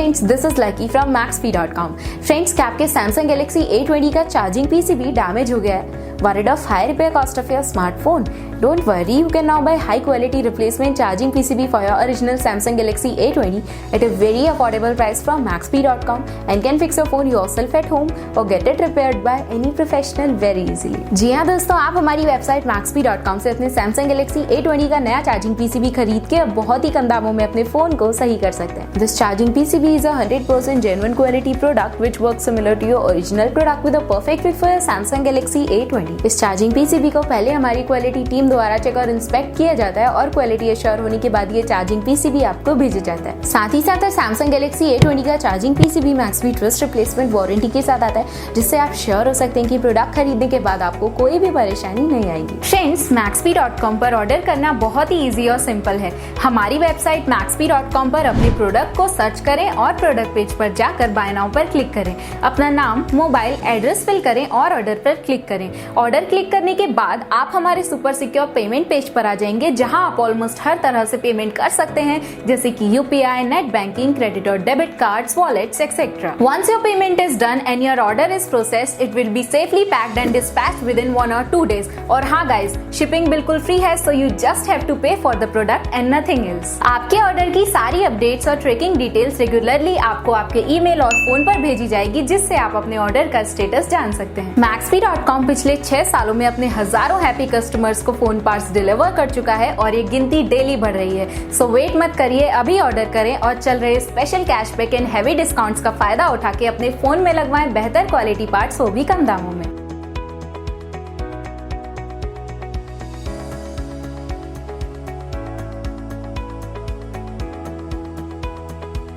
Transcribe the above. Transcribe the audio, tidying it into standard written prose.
Friends, this is lucky from Maxbhi.com। Friends, क्या आपके Samsung Galaxy A20 का charging PCB damage हो गया है? Worried of high repair cost of your smartphone? Don't worry, you can now buy high quality replacement charging PCB for your original Samsung Galaxy A20 at a very affordable price from Maxbhi.com and can fix your phone yourself at home or get it repaired by any professional very easily। जी हाँ दोस्तों, आप हमारी website Maxbhi.com से अपने Samsung Galaxy A20 का नया charging PCB खरीद के बहुत ही कम दामों में अपने फोन को सही कर सकते हैं। This charging PCB is a 100% genuine quality product which works similar to your original product with a perfect fit for your Samsung Galaxy A20। इस चार्जिंग PCB को पहले हमारी क्वालिटी टीम द्वारा चेक और इंस्पेक्ट किया जाता है और क्वालिटी एश्योर होने के बाद ये चार्जिंग PCB आपको भेजा जाता है। साथ ही साथ Samsung Galaxy A20 का charging PCB Maxbhi trust replacement warranty के साथ आता है, जिससे आप श्योर हो सकते हैं कि प्रोडक्ट खरीदने के बाद आपको कोई भी परेशानी नहीं आएगी। फ्रेंड्स, Maxbhi.com पर ऑर्डर करना बहुत ही ईजी और सिंपल है। हमारी वेबसाइट Maxbhi.com पर अपने प्रोडक्ट को सर्च करें और प्रोडक्ट पेज पर जाकर बाय नाउ पर क्लिक करें। अपना नाम, मोबाइल, एड्रेस फिल करें और ऑर्डर पर क्लिक करें। ऑर्डर क्लिक करने के बाद आप हमारे सुपर सिक्योर पेमेंट पेज पर आ जाएंगे, जहां आप ऑलमोस्ट हर तरह से पेमेंट कर सकते हैं, जैसे कि UPI, नेट बैंकिंग, क्रेडिट और debit cards, wallets etcetera. Once your payment is done and your order is processed, it will be safely packed and dispatched within 1 or 2 days। और हाँ गाइज, शिपिंग बिल्कुल free है, so you just have to pay for the product and nothing else। आपके order की सारी updates और tracking details regularly आपको आपके ईमेल और फोन पर भेजी जाएगी, जिससे आप अपने ऑर्डर का स्टेटस जान सकते हैं। Maxbhi.com पिछले 6 सालों में अपने हजारों हैप्पी कस्टमर्स को फोन पार्ट्स डिलीवर कर चुका है और ये गिनती डेली बढ़ रही है। सो वेट मत करिए, अभी ऑर्डर करें और चल रहे special cashback and heavy discounts का फायदा उठा के अपने फोन में लगवाएं बेहतर क्वालिटी पार्ट्स, वो भी कम दामों में।